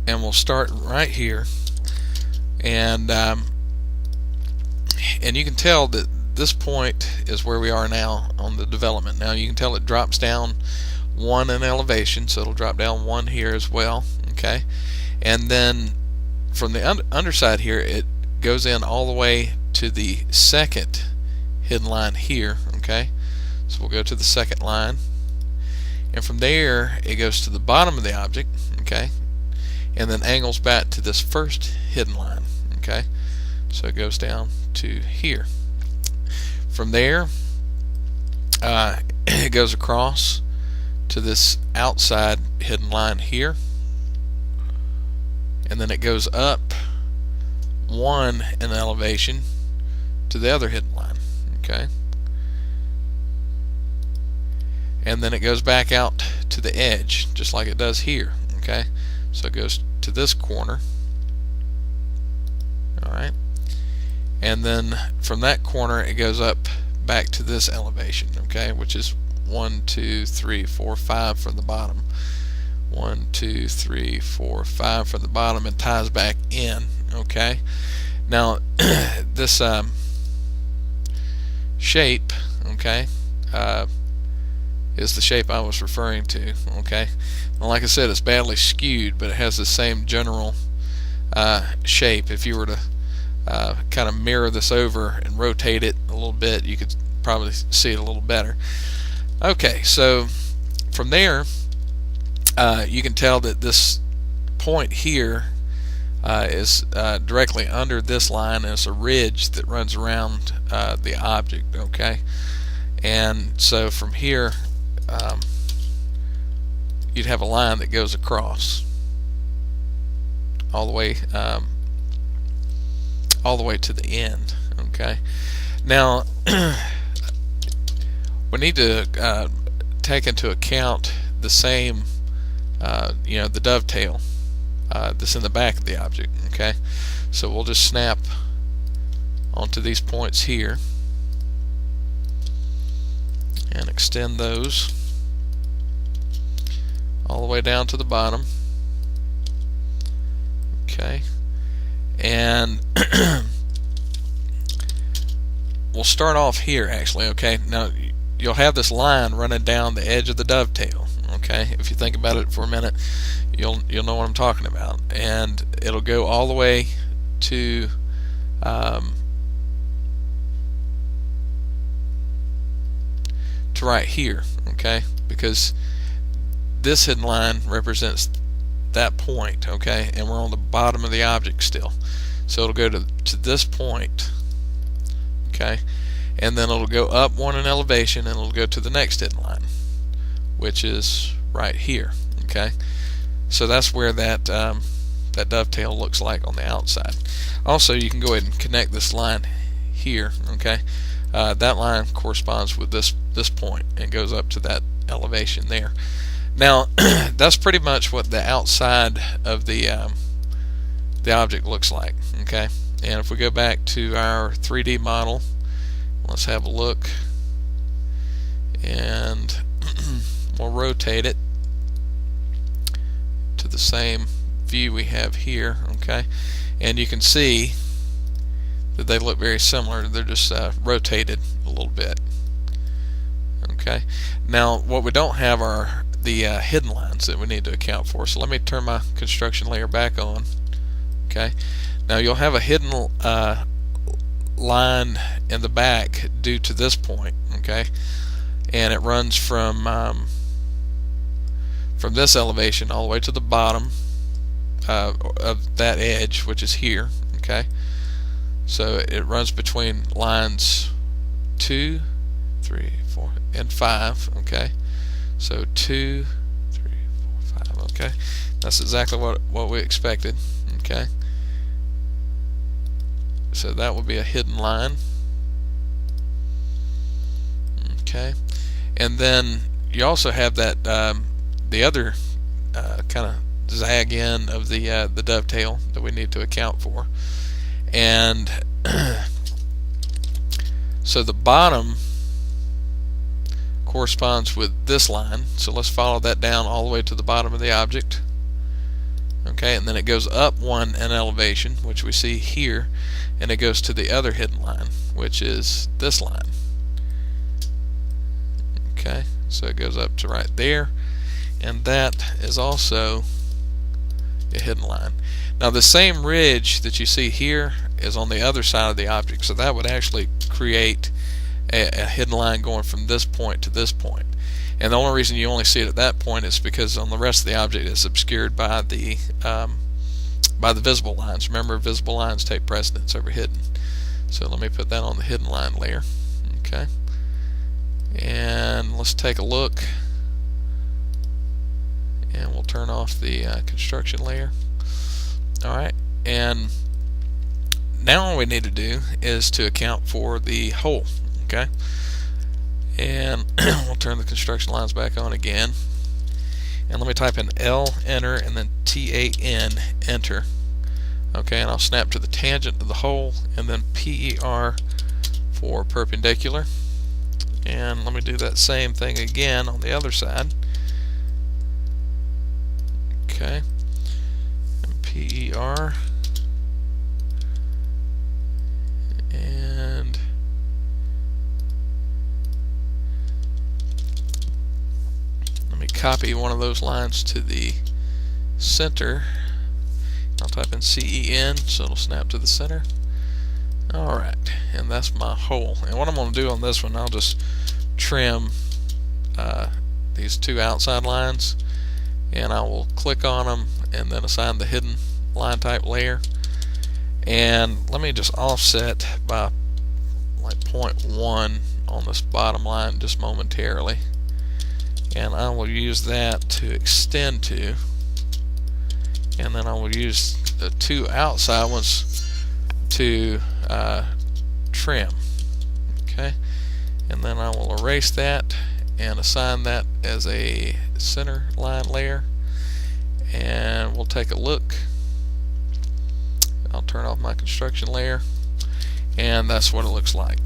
and we'll start right here, and you can tell that this point is where we are now on the development. Now you can tell it drops down 1 in elevation, so it'll drop down 1 here as well. Okay, and then from the underside here, it goes in all the way to the second hidden line here. Okay, so we'll go to the second line, and from there it goes to the bottom of the object. Okay, and then angles back to this first hidden line. Okay, so it goes down to here. From there it goes across to this outside hidden line here, and then it goes up 1 in elevation to the other hidden line. Okay, and then it goes back out to the edge just like it does here. Okay, so it goes to this corner. Alright, and then from that corner it goes up back to this elevation, okay, which is 1, 2, 3, 4, 5 from the bottom. 1, 2, 3, 4, 5 from the bottom, and ties back in. Okay, now this shape, okay, is the shape I was referring to. Okay, and like I said, it's badly skewed, but it has the same general shape. If you were to kind of mirror this over and rotate it a little bit, you could probably see it a little better. Okay, so from there you can tell that this point here is directly under this line, and it's a ridge that runs around the object. Okay, and so from here you'd have a line that goes across all the way to the end. Okay, now we need to take into account the same the dovetail that's in the back of the object. Okay, so we'll just snap onto these points here and extend those all the way down to the bottom. Okay, and we'll start off here actually. Okay, now you'll have this line running down the edge of the dovetail. Okay, if you think about it for a minute, you'll know what I'm talking about, and it'll go all the way to right here. Okay, because this hidden line represents that point. Okay, and we're on the bottom of the object still, so it'll go to this point. Okay, and then it'll go up 1 in elevation, and it'll go to the next hidden line, which is right here. Okay, so that's where that that dovetail looks like on the outside. Also, you can go ahead and connect this line here. Okay, that line corresponds with this point and goes up to that elevation there. Now that's pretty much what the outside of the object looks like. Okay, and if we go back to our 3D model, let's have a look, and we'll rotate it to the same view we have here. Okay, and you can see that they look very similar. They're just rotated a little bit. Okay, now what we don't have are the hidden lines that we need to account for. So let me turn my construction layer back on. Okay, now you'll have a hidden line in the back due to this point. Okay, and it runs from this elevation all the way to the bottom of that edge, which is here. Okay, so it runs between lines 2, 3, 4, and 5. Okay, so 2, 3, 4, 5. Okay, that's exactly what we expected. Okay, so that would be a hidden line. Okay, and then you also have that the other kind of zag in of the dovetail that we need to account for, and so the bottom corresponds with this line. So let's follow that down all the way to the bottom of the object. okay, and then it goes up one in elevation, which we see here, and it goes to the other hidden line, which is this line. Okay, so it goes up to right there, and that is also a hidden line. Now the same ridge that you see here is on the other side of the object, so that would actually create a hidden line going from this point to this point. And the only reason you only see it at that point is because on the rest of the object it's obscured by the visible lines. Remember, visible lines take precedence over hidden. So let me put that on the hidden line layer. Okay, and let's take a look, and we'll turn off the construction layer. Alright, and now all we need to do is to account for the hole. Okay, and we'll turn the construction lines back on again, and let me type in L, enter, and then TAN, enter. Okay, and I'll snap to the tangent of the hole, and then PER for perpendicular. And let me do that same thing again on the other side. Okay, and PER, and let me copy one of those lines to the center. I'll type in CEN, so it'll snap to the center. Alright, and that's my hole. And what I'm going to do on this one, I'll just trim these two outside lines, and I will click on them and then assign the hidden line type layer. And let me just offset by like 0.1 on this bottom line just momentarily, and I will use that to extend to, and then I will use the two outside ones to trim. Okay, and then I will erase that and assign that as a center line layer, and we'll take a look. I'll turn off my construction layer, and that's what it looks like.